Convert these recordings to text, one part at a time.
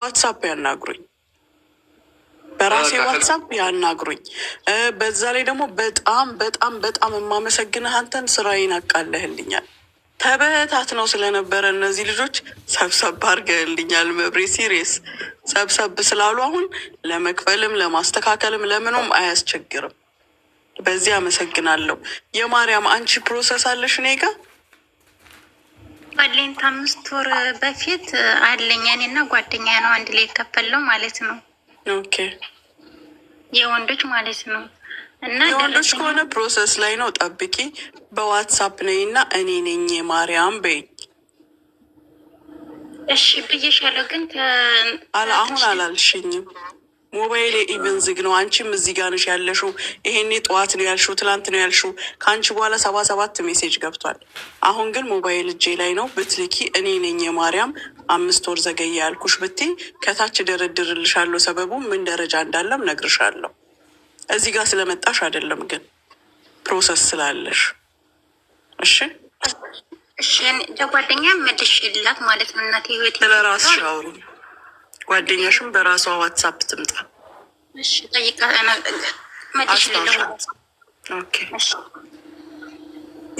ዋትሳፕ ያናግሩኝ፣ በራሴ ዋትሳፕ ያናግሩኝ። በዛ ላይ ደግሞ በጣም በጣም በጣም የማመሰግንህ አንተን፣ ስራዬን አቃለህልኛል። ተበታት ነው ስለነበረ እነዚህ ልጆች ሰብሰብ አድርገህልኛል። መብሬ ሲሪየስ ሰብሰብ ስላሉ አሁን ለመክፈልም ለማስተካከልም ለምኖም አያስቸግርም። በዚህ አመሰግናለሁ። የማርያም አንቺ ፕሮሰስ አለሽ እኔ ጋ ባለኝ 5 ወር በፊት አለኝ። እኔና ጓደኛ ነው አንድ ላይ የከፈለው ማለት ነው። ኦኬ የወንዶች ማለት ነው። እና የወንዶች ከሆነ ፕሮሰስ ላይ ነው። ጠብቂ። በዋትሳፕ ነኝ እና እኔ ነኝ የማርያም በይ። እሺ ብዬሻለሁ፣ ግን አሁን አላልሽኝም። ሞባይል ኢቨን ዝግ ነው። አንቺም እዚህ ጋር ነሽ ያለሽው። ይሄኔ ጠዋት ነው ያልሽው፣ ትላንት ነው ያልሽው። ከአንቺ በኋላ 77 ሜሴጅ ገብቷል። አሁን ግን ሞባይል እጄ ላይ ነው። ብትልኪ እኔ ነኝ የማርያም 5 ወር ዘገየ ያልኩሽ ብትይ ከታች ደረድርልሻለሁ። ሰበቡ ምን ደረጃ እንዳለም ነግርሻለሁ። እዚህ ጋር ስለመጣሽ አይደለም ግን ፕሮሰስ ስላለሽ። እሺ እሺ። ለጓደኛ መልሽላት ማለት ነው። እናቴ ህይወት ስለራስሽ አውሪ። ጓደኛሽም በራሷ ዋትሳፕ ትምጣ። እሺ ጠይቃ መልሽልኝ። ኦኬ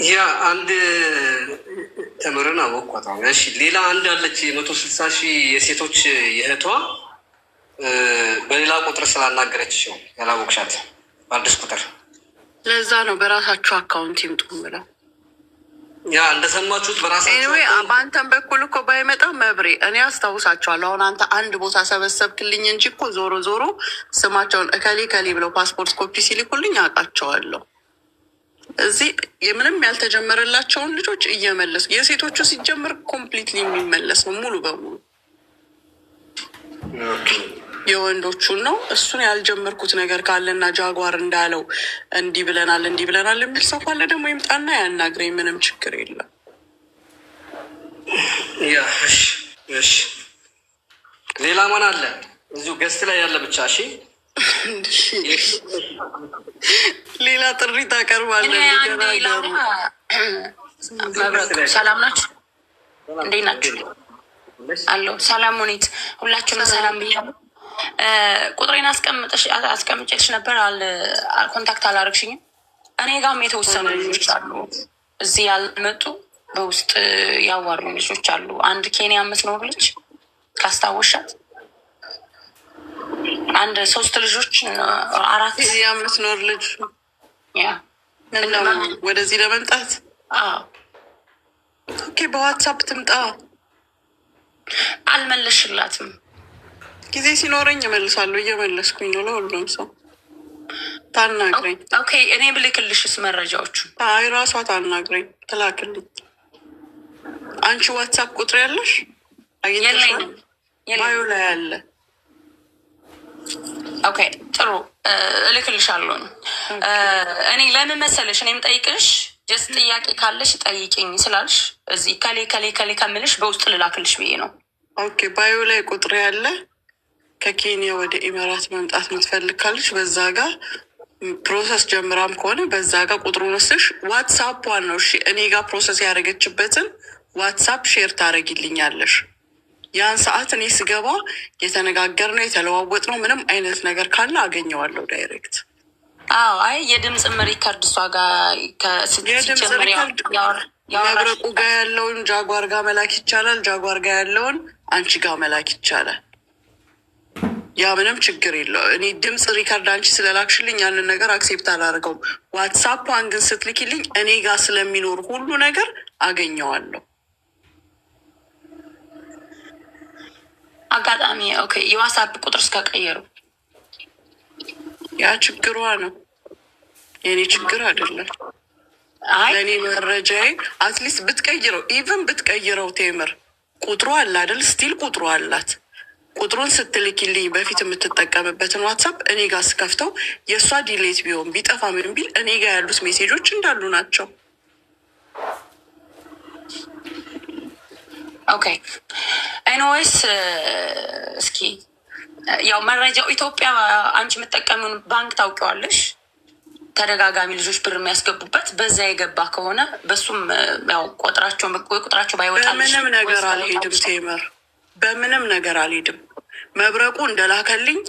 ያ አንድ ተምረን አወቋታ። እሺ ሌላ አንድ አለች 160,000 የሴቶች የእህቷ በሌላ ቁጥር ስላናገረች ነው ያላወቅሻት በአዲስ ቁጥር። ለዛ ነው በራሳችሁ አካውንት ይምጡ ብለው። ያ እንደሰማችሁት በራሳችሁ በአንተም በኩል እኮ ባይመጣ መብሬ እኔ አስታውሳቸዋለሁ። አሁን አንተ አንድ ቦታ ሰበሰብክልኝ እንጂ እኮ ዞሮ ዞሮ ስማቸውን እከሌ ከሌ ብለው ፓስፖርት ኮፒ ሲልኩልኝ አውቃቸዋለሁ። እዚህ የምንም ያልተጀመረላቸውን ልጆች እየመለሱ የሴቶቹ ሲጀምር ኮምፕሊትሊ የሚመለስ ነው ሙሉ በሙሉ። የወንዶቹን ነው። እሱን ያልጀመርኩት ነገር ካለና ጃጓር እንዳለው እንዲህ ብለናል የሚል ሰው ካለ ደግሞ ይምጣና ያናግረኝ። ምንም ችግር የለም። እሺ ሌላ ማን አለ እዚሁ ገስት ላይ ያለ ብቻ? እሺ ሌላ ጥሪ ታቀርባለህ? ሰላም ናችሁ? እንዴት ናችሁ? አለሁ። ሰላም ሁኔት ሁላችሁም ሰላም ብያለሁ። ቁጥሬን አስቀምጬልሽ ነበር፣ ኮንታክት አላረግሽኝም። እኔ ጋም የተወሰኑ ልጆች አሉ እዚህ ያልመጡ በውስጥ ያዋሩ ልጆች አሉ። አንድ ኬንያ የምትኖር ልጅ ካስታወሻት፣ አንድ 3 ልጆች 4 ኬንያ የምትኖር ልጅ ወደዚህ ለመምጣት ኦኬ፣ በዋትሳፕ ትምጣ። አልመለሽላትም። ጊዜ ሲኖረኝ እመልሳለሁ። እየመለስኩኝ ነው ለሁሉም ሰው። ታናግረኝ። ኦኬ እኔ ብልክልሽስ መረጃዎቹ? አይ ራሷ ታናግረኝ፣ ትላክልኝ። አንቺ ዋትሳፕ ቁጥር ያለሽ? ባዮ ላይ አለ። ኦኬ ጥሩ፣ እልክልሻለሁ። እኔ ለምን መሰለሽ እኔ የምጠይቅሽ ጀስት ጥያቄ ካለሽ ጠይቅኝ ስላልሽ እዚህ ከሌ ከምልሽ በውስጥ ልላክልሽ ብዬ ነው። ኦኬ ባዮ ላይ ቁጥር ያለ ከኬንያ ወደ ኢመራት መምጣት የምትፈልግ ካለች በዛ ጋር ፕሮሰስ ጀምራም ከሆነ በዛ ጋር ቁጥሩን ወስሽ ዋትሳፕዋን ነው። እሺ እኔ ጋር ፕሮሰስ ያደረገችበትን ዋትሳፕ ሼር ታደርጊልኛለሽ። ያን ሰዓት እኔ ስገባ የተነጋገርነው የተለዋወጥነው ምንም አይነት ነገር ካለ አገኘዋለሁ ዳይሬክት። አዎ አይ የድምፅ ሪከርድ እሷ ጋር መብረቁ ጋር ያለውን ጃጓር ጋር መላክ ይቻላል። ጃጓር ጋር ያለውን አንቺ ጋር መላክ ይቻላል። ያ ምንም ችግር የለው። እኔ ድምፅ ሪከርድ አንቺ ስለላክሽልኝ ያንን ነገር አክሴፕት አላደርገውም። ዋትሳፕን ግን ስትልኪልኝ እኔ ጋር ስለሚኖር ሁሉ ነገር አገኘዋለሁ። አጋጣሚ ኦኬ የዋትሳፕ ቁጥር እስከቀየሩ ያ ችግሯ ነው፣ የኔ ችግር አይደለም። ለእኔ መረጃዬ አትሊስት ብትቀይረው ኢቨን ብትቀይረው ቴምር ቁጥሩ አለ አይደል? ስቲል ቁጥሩ አላት። ቁጥሩን ስትልኪልኝ በፊት የምትጠቀምበትን ዋትሳፕ እኔ ጋር ስከፍተው የእሷ ዲሌት ቢሆን ቢጠፋ ምን ቢል እኔ ጋር ያሉት ሜሴጆች እንዳሉ ናቸው። ኦኬ ኤኒዌይስ እስኪ ያው መረጃው ኢትዮጵያ አንቺ የምትጠቀሚውን ባንክ ታውቂዋለሽ? ተደጋጋሚ ልጆች ብር የሚያስገቡበት በዛ የገባ ከሆነ በሱም ያው ቁጥራቸው ባይወጣ ምንም ነገር አልሄድም ቴምር በምንም ነገር አልሄድም። መብረቁ እንደላከልኝ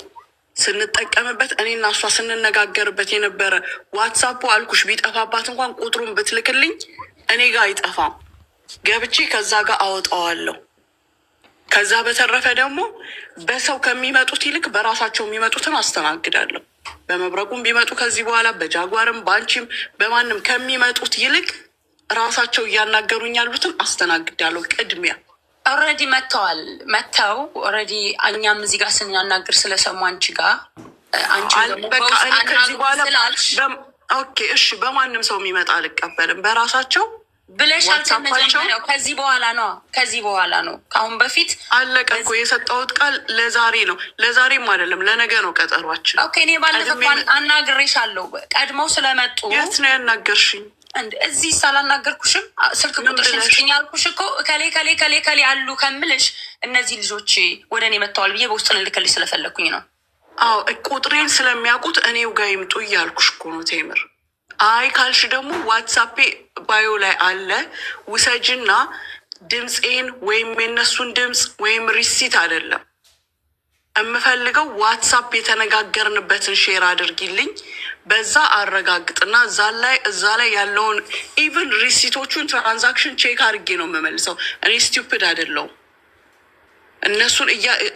ስንጠቀምበት እኔና እሷ ስንነጋገርበት የነበረ ዋትሳፑ አልኩሽ ቢጠፋባት እንኳን ቁጥሩን ብትልክልኝ እኔ ጋር አይጠፋም። ገብቼ ከዛ ጋር አወጣዋለሁ። ከዛ በተረፈ ደግሞ በሰው ከሚመጡት ይልቅ በራሳቸው የሚመጡትን አስተናግዳለሁ። በመብረቁም ቢመጡ ከዚህ በኋላ በጃጓርም በአንቺም በማንም ከሚመጡት ይልቅ ራሳቸው እያናገሩኝ ያሉትን አስተናግዳለሁ ቅድሚያ። ኦልሬዲ መጥተው ኦልሬዲ እኛም እዚህ ጋር ስናናግር ስለሰሙ አንቺ ጋር ከዚህ በኋላ ኦኬ እሺ፣ በማንም ሰው የሚመጣ አልቀበልም። በራሳቸው ብለሻል። ከመጀመሪያው ከዚህ በኋላ ነው። ከአሁን በፊት አለቀ እኮ የሰጠሁት ቃል ለዛሬ ነው። ለዛሬም አይደለም ለነገ ነው ቀጠሯችን። ኦኬ እኔ ባለፈው አናግሬሻለሁ። ቀድመው ስለመጡ የት ነው ያናገርሽኝ? እዚህ ሳላናገርኩሽም ስልክ ቁጥርሽን ስጭኝ አልኩሽ እኮ ከሌ አሉ ከምልሽ እነዚህ ልጆች ወደ እኔ መጥተዋል ብዬ በውስጥ ልልክልሽ ስለፈለግኩኝ ነው። አዎ ቁጥሬን ስለሚያውቁት እኔው ጋር ይምጡ እያልኩሽ እኮ ነው ቴምር። አይ ካልሽ ደግሞ ዋትሳፔ ባዮ ላይ አለ፣ ውሰጅና ድምፄን ወይም የነሱን ድምፅ ወይም ሪሲት አይደለም የምፈልገው ዋትሳፕ የተነጋገርንበትን ሼር አድርጊልኝ። በዛ አረጋግጥና እዛ ላይ ያለውን ኢቭን ሪሲቶቹን ትራንዛክሽን ቼክ አድርጌ ነው የምመልሰው። እኔ ስቲውፒድ አይደለሁም። እነሱን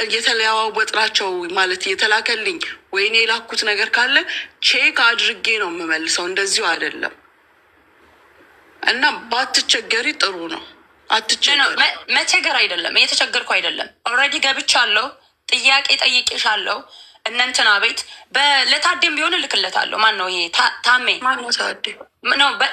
እየተለዋወጥናቸው ማለት እየተላከልኝ ወይኔ የላኩት ነገር ካለ ቼክ አድርጌ ነው የምመልሰው። እንደዚሁ አይደለም እና ባትቸገሪ ጥሩ ነው። መቸገር አይደለም፣ እየተቸገርኩ አይደለም። ኦልሬዲ ገብቻለሁ። ጥያቄ ጠይቄሻለሁ። እነንትና ቤት ለታዴም ቢሆን እልክለታለሁ። ማን ነው ይሄ ታሜ?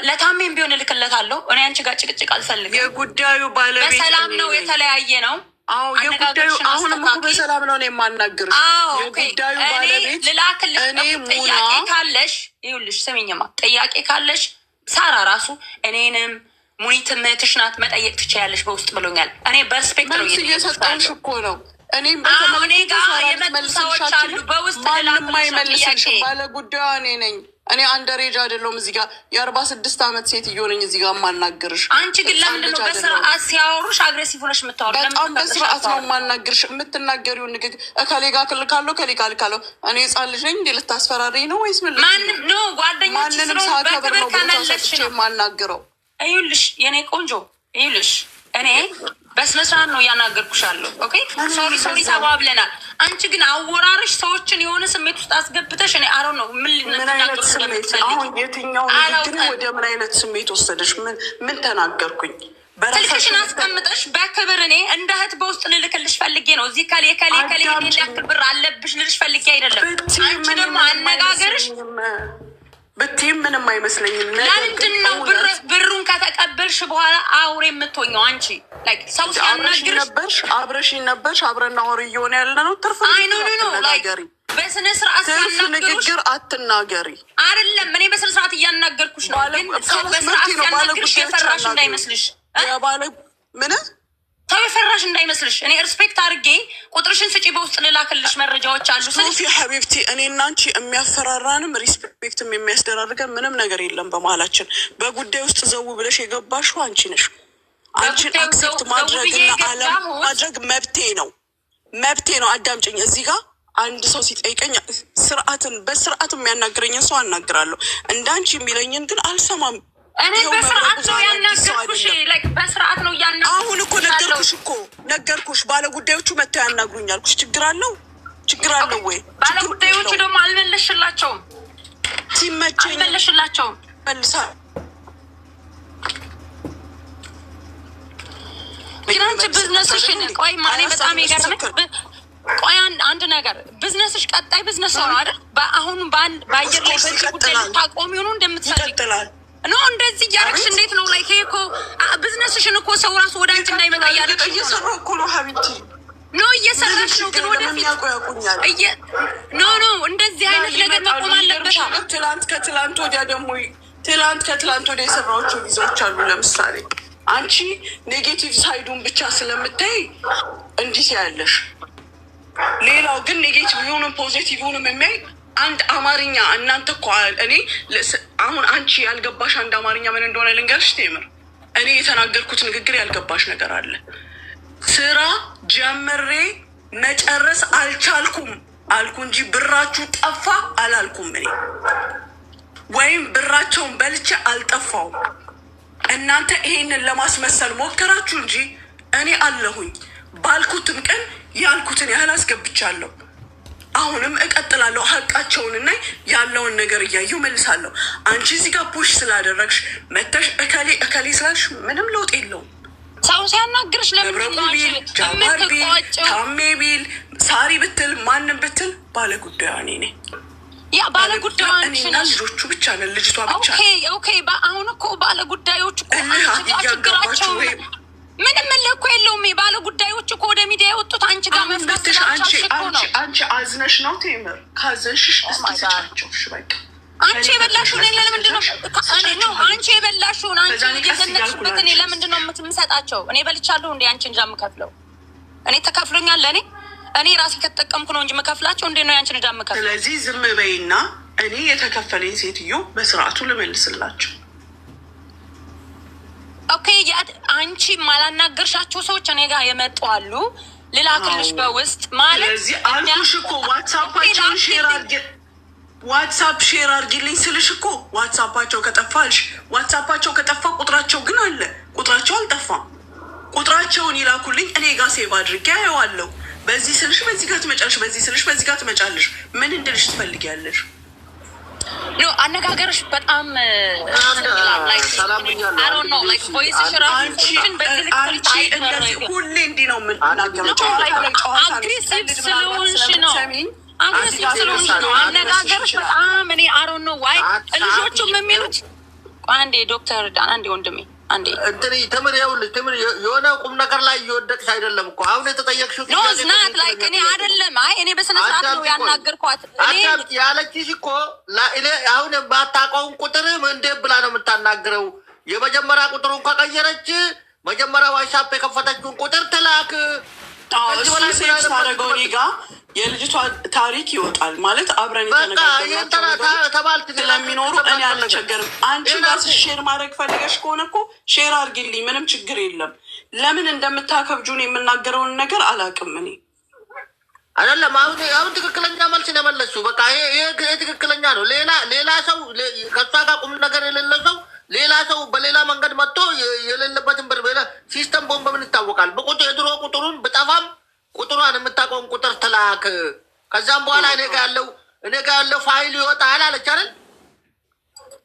ለታሜም ቢሆን እልክለታለሁ። እኔ አንቺ ጋር ጭቅጭቅ አልፈልግም። የጉዳዩ ባለቤት በሰላም ነው፣ የተለያየ ነው። አዎ የጉዳዩ አሁንም እኮ በሰላም ነው የማናግርሽ። የጉዳዩ ባለቤት ልላክልሽ። ጥያቄ ካለሽ ይኸውልሽ፣ ስሚኝማ፣ ጥያቄ ካለሽ ሳራ ራሱ እኔንም ሙኒትም እህትሽ ናት መጠየቅ ትችያለሽ በውስጥ ብሎኛል። እኔ በሪስፔክት ነው እየሰጠንሽ እኮ ነው። እኔም እኔ ጋር የመጡ ሰዎች አሉ በውስጥ ማንም አይመልስልሽም። ባለ ጉዳዩ እኔ ነኝ። እኔ አንደሬጅ አይደለሁም። እዚህ ጋር የ46 ዓመት ሴትዮ ነኝ እዚህ ጋር የማናግርሽ። አንቺ ግን ለምንድን ነው በስርዓት ሲያወሩሽ አግሬሲቭ ሆነሽ የምታወሪው? በጣም በስርዓት ነው የማናግርሽ። የምትናገሪውን ንግግር ከሌ ጋር ክልካለሁ ከሌ ጋር ልካለሁ። እኔ ህፃን ልጅ ነኝ እንዴ? ልታስፈራሪኝ ነው ወይስ ምን? ማንም ኖ ጓደኞች ማንንም ሳከብር ነው ቦታ ሰጥቼ የማናግረው። ይኸውልሽ የኔ ቆንጆ፣ ይኸውልሽ እኔ በስነ ስርዓት ነው እያናገርኩሻለሁ። ኦኬ ሶሪ ተባብለናል። አንቺ ግን አወራርሽ ሰዎችን የሆነ ስሜት ውስጥ አስገብተሽ እኔ አሮ ነው ምን አይነት ስሜት አሁን የትኛው ንግግር ወደ ምን አይነት ስሜት ወሰደሽ? ምን ተናገርኩኝ? ስልክሽን አስቀምጠሽ በክብር እኔ እንደ እህት በውስጥ ልልክልሽ ፈልጌ ነው። እዚህ ከሌ ያክል ብር አለብሽ ልልሽ ፈልጌ አይደለም። አንቺ ደግሞ አነጋገርሽ ብትይም ምንም አይመስለኝም። ለምንድን ነው ብሩን ከተቀበልሽ በኋላ አውሬ የምትሆኘው? አንቺ ሰው ሲያናግርሽ አብረሽኝ ነበርሽ፣ አብረን አውሬ እየሆነ ያለ ነው። ትርፍ በስነ ስርዓት ንግግር አትናገሪ። አይደለም እኔ በስነ ስርዓት እያናገርኩሽ ነው። ግን ሰው በስርዓት ሲያናግርሽ የፈራሽ እንዳይመስልሽ። ምን ሰው የፈራሽ እንዳይመስልሽ። እኔ ሪስፔክት አድርጌ ቁጥርሽን ስጪ በውስጥ ልላክልሽ መረጃዎች አሉ። ሶፊ ሀቢብቲ እኔና አንቺ የሚያፈራራንም ሪስፔክትም የሚያስደራርገን ምንም ነገር የለም በመሀላችን። በጉዳይ ውስጥ ዘው ብለሽ የገባሽው አንቺ ነሽ። አንቺን አክሴፕት ማድረግና አለማድረግ መብቴ ነው። አዳምጪኝ። እዚህ ጋር አንድ ሰው ሲጠይቀኝ በስርዓት የሚያናግረኝን ሰው አናግራለሁ። እንዳንቺ የሚለኝን ግን አልሰማም። እኔ በስርዓት ነው ያናገርኩሽ። በስርዓት ነው ያናገርኩሽ። አሁን እኮ ነገርኩሽ። ባለ ጉዳዮቹ መጥተው ያናግሩኝ አልኩሽ። ችግር አለው ወይ? ባለ ጉዳዮቹ ደግሞ አልመለስሽላቸውም። ሲመቸኝ አልመለስሽላቸውም። መልሳ ግን አንቺ ቢዝነስሽን ቆይ ማኔ በጣም ይገርምሽ። ቆይ አንድ ነገር ቢዝነስሽ ቀጣይ ቢዝነስ ነው አይደል? አሁን በአየር ላይ በዚህ ጉዳይ ታቆሚ ሆኖ እንደምትፈልግ ኖ እንደዚህ እያደረግሽ እንዴት ነው ላይ እኮ ቢዝነስሽን እኮ ሰው ራሱ ወደ አንቺ እንዳይመጣ እያደረግሽ እየሰራሁ እኮ ነው ሀቢብቲ። ኖ እየሰራሽ ነው፣ ግን ወደፊት ኖ እንደዚህ አይነት ነገር መቆም አለበት። ከትላንት ወዲያ ደግሞ ከትላንት ወዲያ የሰራዎቹ ቪዛዎች አሉ። ለምሳሌ አንቺ ኔጌቲቭ ሳይዱን ብቻ ስለምታይ እንዲህ ያለሽ፣ ሌላው ግን ኔጌቲቭ ሆንም ፖዚቲቭ ሆንም የሚያይ አንድ አማርኛ እናንተ እኮ እኔ አሁን አንቺ ያልገባሽ አንድ አማርኛ ምን እንደሆነ ልንገርሽ ቴምር። እኔ የተናገርኩት ንግግር ያልገባሽ ነገር አለ። ስራ ጀምሬ መጨረስ አልቻልኩም አልኩ እንጂ ብራችሁ ጠፋ አላልኩም። እኔ ወይም ብራቸውን በልቼ አልጠፋውም። እናንተ ይሄንን ለማስመሰል ሞከራችሁ እንጂ እኔ አለሁኝ። ባልኩትም ቀን ያልኩትን ያህል አስገብቻለሁ። አሁንም እቀጥላለሁ። ሀቃቸውንና ያለውን ነገር እያየሁ መልሳለሁ። አንቺ እዚህ ጋር ፑሽ ስላደረግሽ መተሽ እከሌ እከሌ ስላልሽ ምንም ለውጥ የለውም። ሰው ሲያናግርሽ ለምን ቢል ጃማር ቢል ታሜ ቢል ሳሪ ብትል ማንም ብትል ባለጉዳዩ እኔ ነኝ። ያ ባለጉዳዩ እኔና ልጆቹ ብቻ ነን። ልጅቷ ብቻ ኦኬ። አሁን እኮ ባለጉዳዮች እኮ ችግራቸው ምንም እኮ የለውም። ባለጉዳዮች እኮ ወደ ሚዲያ የወጡት አንቺ ጋር መፍታትሽ አንቺ አዝነሽ ነው። ቴምር ካዘንሽሽ እስኪስጫቸው በቃ አንቺ የበላሽውን እኔ ለምንድን ነው አንቺ የበላሽውን አንቺ እየገነችበት እኔ ለምንድን ነው የምሰጣቸው? እኔ በልቻለሁ እንዴ አንቺ እንጃ የምከፍለው? እኔ ተከፍሎኛል። እኔ ራሴ ከተጠቀምኩ ነው እንጂ የምከፍላቸው። እንዴ ነው ያንቺን ዕዳ የምከፍለው? ስለዚህ ዝም በይና እኔ የተከፈለኝ ሴትዮ በስርዓቱ ልመልስላቸው። ኦኬ። አንቺ ማላናገርሻቸው ሰዎች እኔ ጋር የመጡ አሉ። ልላክልሽ በውስጥ ማለት ስለዚህ አልኩሽ እኮ ዋትሳፓቸውን ዋትሳፕ ሼር አድርጊልኝ ስልሽ እኮ ዋትሳፓቸው ከጠፋልሽ ዋትሳፓቸው ከጠፋ ቁጥራቸው ግን አለ። ቁጥራቸው አልጠፋም። ቁጥራቸውን ይላኩልኝ። እኔ ጋር ሴቭ አድርጌ አየዋለሁ። በዚህ ስልሽ በዚህ ጋር ትመጫለሽ፣ በዚህ ስልሽ በዚህ ጋር ትመጫለሽ። ምን እንድልሽ ትፈልጊያለሽ? ኖ አነጋገርሽ በጣም ሁሌ እንዲህ ነው የምናገረው። አግሬሲቭ ስለሆንሽ ነው አነጋገርሽ በጣም እኔ አሮን ነው ዋይ ልጆቹም የሚሉት አንዴ ዶክተር ዳን አንዴ ወንድሜ አንዴ እንትን ተምር ይኸውልሽ ተምር የሆነ ቁም ነገር ላይ እየወደቅሽ አይደለም እኮ አሁን የተጠየቅሽው ኖ ዝናት ላይ እኔ አይደለም። አይ እኔ በስነ ስርዓት ነው ያናገርኳት። አዳምጪ ያለችሽ እኮ እኔ አሁን ባታውቀውን ቁጥር እንዴት ብላ ነው የምታናግረው? የመጀመሪያ ቁጥሩን ከቀየረች መጀመሪያ ዋትስአፕ የከፈተችውን ቁጥር ትላክ። እሱ ታደረገው እኔ ጋ የልጅቷ ታሪክ ይወጣል ማለት አብረን የተነጋገርናቸው ስለሚኖሩ እኔ አልቸገርም። አንቺ ራስሽ ሼር ማድረግ ፈልገሽ ከሆነ እኮ ሼር አድርጊልኝ፣ ምንም ችግር የለም። ለምን እንደምታከብጁን የምናገረውን ነገር አላውቅም እኔ አይደለም። አሁን ትክክለኛ መልስ ነው የመለስሽው። በቃ ይሄ ትክክለኛ ነው። ሌላ ሰው ከሷ ጋር ቁም ነገር የሌለ ሰው ሌላ ሰው በሌላ መንገድ መጥቶ የሌለበትን ብር ሲስተም ቦምብ በምን ይታወቃል? የድሮ ቁጥሩን ብጠፋም ቁጥሯን የምታውቀውን ቁጥር ትላክ። ከዛም በኋላ እኔ ጋ ያለው ፋይል ይወጣል አለች አይደል?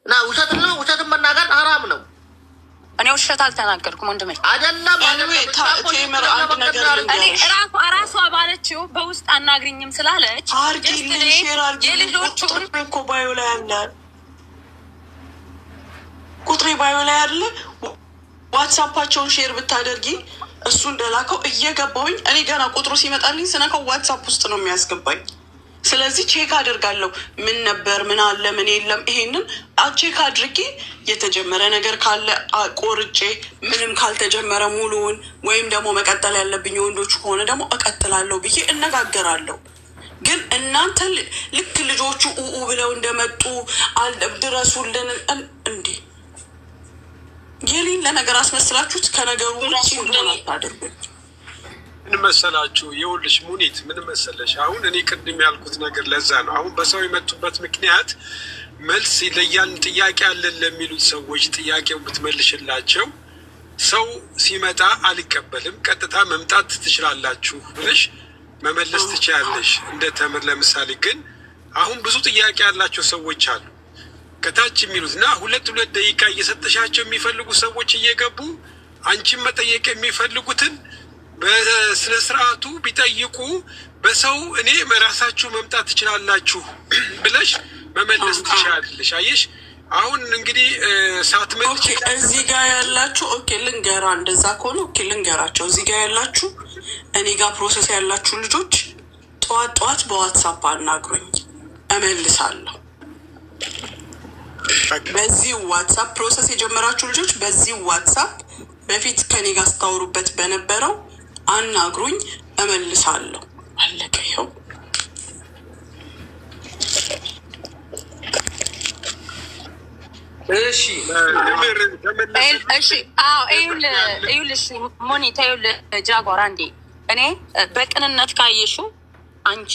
እና ውሸትን መናገር ሀራም ነው። እኔ ውሸት አልተናገርኩም ወንድሜ። አይደለም ራሷ ባለችው በውስጥ አናግሪኝም ስላለች የልጆቹን እኮ ባዮ ላይ አለ ቁጥሬ ባዮ ላይ አለ። ዋትሳፓቸውን ሼር ብታደርጊ እሱ እንደላከው እየገባሁኝ እኔ ገና ቁጥሩ ሲመጣልኝ ስነካው ዋትሳፕ ውስጥ ነው የሚያስገባኝ። ስለዚህ ቼክ አድርጋለሁ ምን ነበር ምን አለ ምን የለም። ይሄንን ቼክ አድርጌ የተጀመረ ነገር ካለ ቆርጬ ምንም ካልተጀመረ ሙሉውን ወይም ደግሞ መቀጠል ያለብኝ ወንዶቹ ከሆነ ደግሞ እቀጥላለሁ ብዬ እነጋገራለሁ። ግን እናንተ ልክ ልጆቹ ኡኡ ብለው እንደመጡ ድረሱልን እንዴ የሌለ ነገር አስመስላችሁት ከነገሩ ውጭ አታድርጉ። ምን መሰላችሁ? ይኸውልሽ ሙኒት ምን መሰለሽ፣ አሁን እኔ ቅድም ያልኩት ነገር ለዛ ነው። አሁን በሰው የመጡበት ምክንያት መልስ ለያን ጥያቄ አለን ለሚሉት ሰዎች ጥያቄው ብትመልሽላቸው ሰው ሲመጣ አልቀበልም ቀጥታ መምጣት ትችላላችሁ ብለሽ መመለስ ትችላለሽ። እንደ ተምር ለምሳሌ ግን አሁን ብዙ ጥያቄ ያላቸው ሰዎች አሉ ከታች የሚሉት እና ሁለት ደቂቃ እየሰጠሻቸው የሚፈልጉ ሰዎች እየገቡ አንቺን መጠየቅ የሚፈልጉትን በስነ ስርዓቱ ቢጠይቁ በሰው እኔ ራሳችሁ መምጣት ትችላላችሁ ብለሽ መመለስ ትችላለሽ። አየሽ አሁን እንግዲህ ሳትመጪ እዚህ ጋር ያላችሁ ልንገራ እንደዛ ከሆነ ልንገራቸው። እዚህ ጋር ያላችሁ እኔ ጋር ፕሮሰስ ያላችሁ ልጆች ጠዋት በዋትሳፕ አናግሩኝ እመልሳለሁ። በዚህ ዋትሳፕ ፕሮሰስ የጀመራችሁ ልጆች በዚህ ዋትሳፕ በፊት ከኔ ጋር ስታወሩበት በነበረው አናግሩኝ እመልሳለሁ። አለቀ። ይኸው እሺ እሺ። ይኸውልሽ ሞኒታ ይኸውልህ ጃጓር አንዴ እኔ በቅንነት ካየሹ አንቺ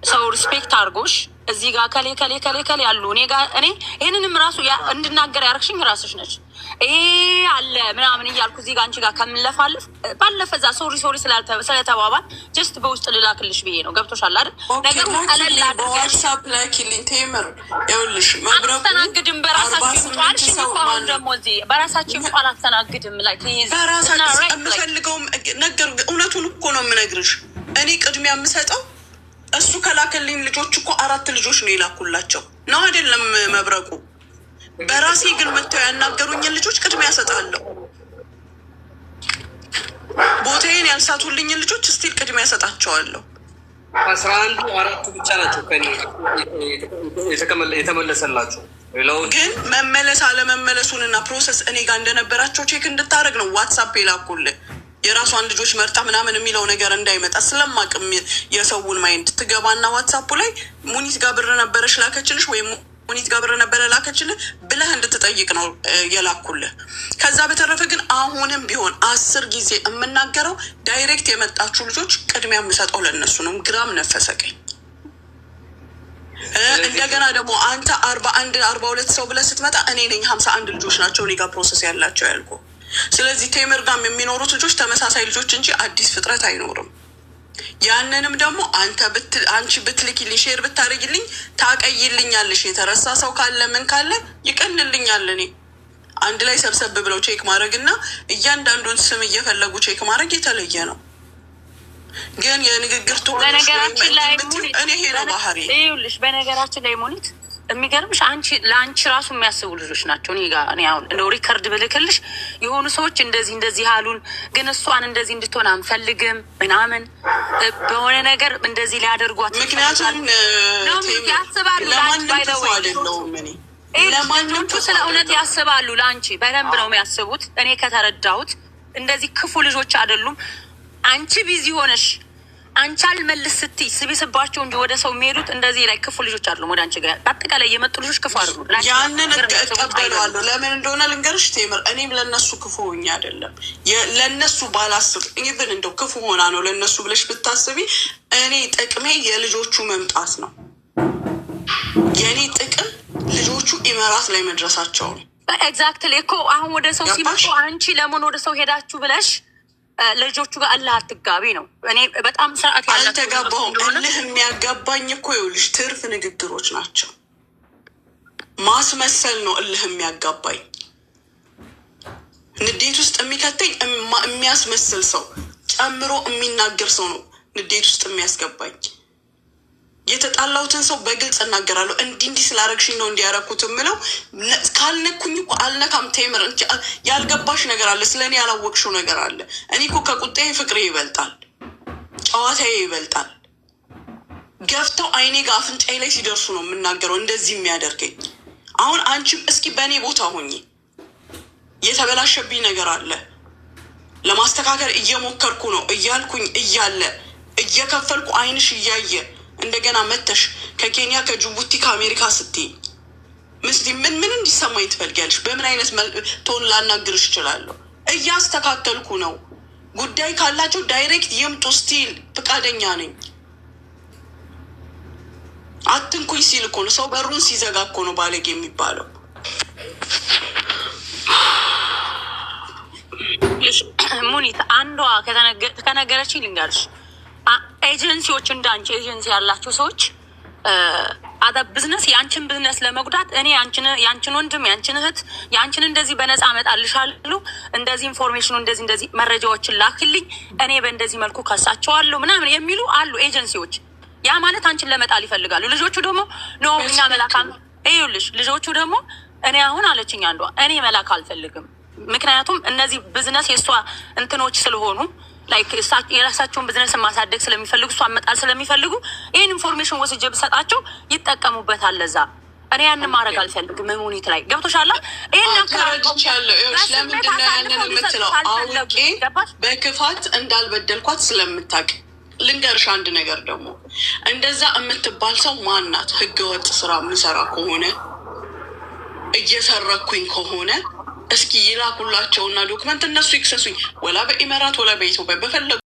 ሰው ሪስፔክት አድርጎሽ እዚህ ጋር ከሌ ያሉ እኔ ይህንንም ራሱ እንድናገር ያደረግሽኝ ራስሽ ነች። ይሄ አለ ምናምን እያልኩ እዚህ ጋር አንቺ ጋር ከምለፋልፍ ባለፈ እዛ ሶሪ ስለተባባል ጀስት በውስጥ ልላክልሽ ብዬ ነው። ገብቶሻል አይደል? ነገሩ በዋትሳፕ ላኪልኝ ቴምር። ይኸውልሽ አስተናግድም በራሳችን ቋልሽ አሁን ደግሞ እዚህ በራሳችን ቋል አስተናግድም ላይ በራሳችን የምፈልገው ነገር እውነቱን እኮ ነው የምነግርሽ። እኔ ቅድሚያ የምሰጠው እሱ ከላከልኝ ልጆች እኮ 4 ልጆች ነው የላኩላቸው ነው አይደለም መብረቁ። በራሴ ግን መተው ያናገሩኝን ልጆች ቅድሚያ ያሰጣለሁ። ቦታዬን ያልሳቱልኝን ልጆች ስቲል ቅድሚያ ያሰጣቸዋለሁ። 11 4 ብቻ ናቸው ከኔ የተመለሰላቸው። ግን መመለስ አለመመለሱንና ፕሮሰስ እኔ ጋር እንደነበራቸው ቼክ እንድታደርግ ነው ዋትሳፕ የላኩልህ። የራሷን ልጆች መርጣ ምናምን የሚለው ነገር እንዳይመጣ ስለማቅም የሰውን ማይንድ ትገባና ዋትሳፑ ላይ ሙኒት ጋር ብር ነበረሽ ላከችልሽ ወይም ሙኒት ጋር ብር ነበረ ላከችልህ ብለህ እንድትጠይቅ ነው የላኩልህ። ከዛ በተረፈ ግን አሁንም ቢሆን 10 ጊዜ የምናገረው ዳይሬክት የመጣችሁ ልጆች ቅድሚያ የምሰጠው ለእነሱ ነው። ግራም ነፈሰቀኝ። እንደገና ደግሞ አንተ 41 42 ሰው ብለህ ስትመጣ እኔ ነኝ 51 ልጆች ናቸው እኔ ጋር ፕሮሰስ ያላቸው ያልኩ። ስለዚህ ቴምር ጋም የሚኖሩት ልጆች ተመሳሳይ ልጆች እንጂ አዲስ ፍጥረት አይኖርም። ያንንም ደግሞ አንቺ ብትልኪልኝ ሼር ብታደርጊልኝ ታቀይልኛለሽ። የተረሳ ሰው ካለ ምን ካለ ይቀንልኛል። እኔ አንድ ላይ ሰብሰብ ብለው ቼክ ማድረግ እና እያንዳንዱን ስም እየፈለጉ ቼክ ማድረግ የተለየ ነው። ግን የንግግር በነገራችን ላይ እኔ ሄ ነው ባህሪ ይኸውልሽ፣ በነገራችን ላይ ሙኒት የሚገርምሽ ለአንቺ ራሱ የሚያስቡ ልጆች ናቸው። እኔ አሁን እንደው ሪከርድ ብልክልሽ የሆኑ ሰዎች እንደዚህ አሉን፣ ግን እሷን እንደዚህ እንድትሆን አንፈልግም ምናምን በሆነ ነገር እንደዚህ ሊያደርጓት ምክንያቱም ያስባሉ። ለማንኛውም ስለ እውነት ያስባሉ። ለአንቺ በደንብ ነው የሚያስቡት። እኔ ከተረዳሁት እንደዚህ ክፉ ልጆች አይደሉም። አንቺ ቢዚ ሆነሽ አንቺ አልመልስ ስትይ ስቢስባቸው እንጂ ወደ ሰው የሚሄዱት እንደዚህ ላይ ክፉ ልጆች አይደሉም። ወደ አንቺ ጋር በአጠቃላይ የመጡ ልጆች ክፉ አይደሉም። ያንን እቀበለዋለሁ። ለምን እንደሆነ ልንገርሽ ቴምር፣ እኔም ለእነሱ ክፉ ሆኜ አይደለም። ለእነሱ ባላስብ ኢቭን እንደው ክፉ ሆና ነው ለእነሱ ብለሽ ብታስቢ፣ እኔ ጥቅሜ የልጆቹ መምጣት ነው። የእኔ ጥቅም ልጆቹ ኢመራት ላይ መድረሳቸው ነው። ኤግዛክትሊ እኮ አሁን ወደ ሰው ሲመጡ አንቺ ለምን ወደ ሰው ሄዳችሁ ብለሽ ልጆቹ ጋር አላህ አትጋቢ ነው። እኔ በጣም ስርዓት አልተጋባሁም። እልህ የሚያጋባኝ እኮ ይኸውልሽ ትርፍ ንግግሮች ናቸው። ማስመሰል ነው እልህ የሚያጋባኝ። ንዴት ውስጥ የሚከተኝ የሚያስመስል ሰው ጨምሮ የሚናገር ሰው ነው ንዴት ውስጥ የሚያስገባኝ። የተጣላሁትን ሰው በግልጽ እናገራለሁ። እንዲህ ስላረግሽኝ ነው እንዲያረኩት የምለው። ካልነኩኝ እኮ አልነካም። ቴምር ያልገባሽ ነገር አለ፣ ስለ እኔ ያላወቅሽው ነገር አለ። እኔ እኮ ከቁጣዬ ፍቅሬ ይበልጣል፣ ጨዋታዬ ይበልጣል። ገፍተው አይኔ ጋር አፍንጫዬ ላይ ሲደርሱ ነው የምናገረው እንደዚህ የሚያደርገኝ። አሁን አንቺም እስኪ በእኔ ቦታ ሆኜ የተበላሸብኝ ነገር አለ ለማስተካከል እየሞከርኩ ነው እያልኩኝ እያለ እየከፈልኩ አይንሽ እያየ እንደገና መተሽ ከኬንያ ከጅቡቲ ከአሜሪካ ስትይ ምስቲ ምን እንዲሰማኝ ትፈልጊያለሽ? በምን አይነት ቶን ላናግርሽ እችላለሁ? እያስተካከልኩ ነው። ጉዳይ ካላቸው ዳይሬክት ይምጡ ስቲል ፍቃደኛ ነኝ። አትንኩኝ ሲል እኮ ነው፣ ሰው በሩን ሲዘጋ እኮ ነው ባለጌ የሚባለው። ሙኒት አንዷ ከነገረችኝ ልንገርሽ፣ ኤጀንሲዎች እንዳንቺ ኤጀንሲ ያላቸው ሰዎች አዳ ብዝነስ የአንችን ብዝነስ ለመጉዳት እኔ የአንችን ወንድም የአንችን እህት የአንችን እንደዚህ በነፃ እመጣልሻለሁ፣ እንደዚህ ኢንፎርሜሽኑ እንደዚህ መረጃዎችን ላክልኝ፣ እኔ በእንደዚህ መልኩ ከሳቸዋለሁ ምናምን የሚሉ አሉ ኤጀንሲዎች። ያ ማለት አንችን ለመጣል ይፈልጋሉ። ልጆቹ ደግሞ ኖ እኛ መላካም ይኸውልሽ፣ ልጆቹ ደግሞ እኔ አሁን አለችኝ አንዷ እኔ መላክ አልፈልግም፣ ምክንያቱም እነዚህ ብዝነስ የእሷ እንትኖች ስለሆኑ ላይክ የራሳቸውን ብዝነስ ማሳደግ ስለሚፈልጉ እሷን መጣል ስለሚፈልጉ ይህን ኢንፎርሜሽን ወስጄ ብሰጣቸው ይጠቀሙበታል። ለዛ እኔ ያንን ማድረግ አልፈልግም። ሙኒት ላይ ገብቶሻል። ይህን ተረድቻለሁ። ለምንድነው ያንን የምትለው? አውቄ በክፋት እንዳልበደልኳት ስለምታውቅ። ልንገርሽ አንድ ነገር ደግሞ፣ እንደዛ የምትባል ሰው ማናት? ህገወጥ ስራ የምሰራ ከሆነ እየሰረኩኝ ከሆነ እስኪ ይላኩላቸውና ዶክመንት እነሱ ይክሰሱኝ፣ ወላ በኢመራት ወላ በኢትዮጵያ በፈለጉ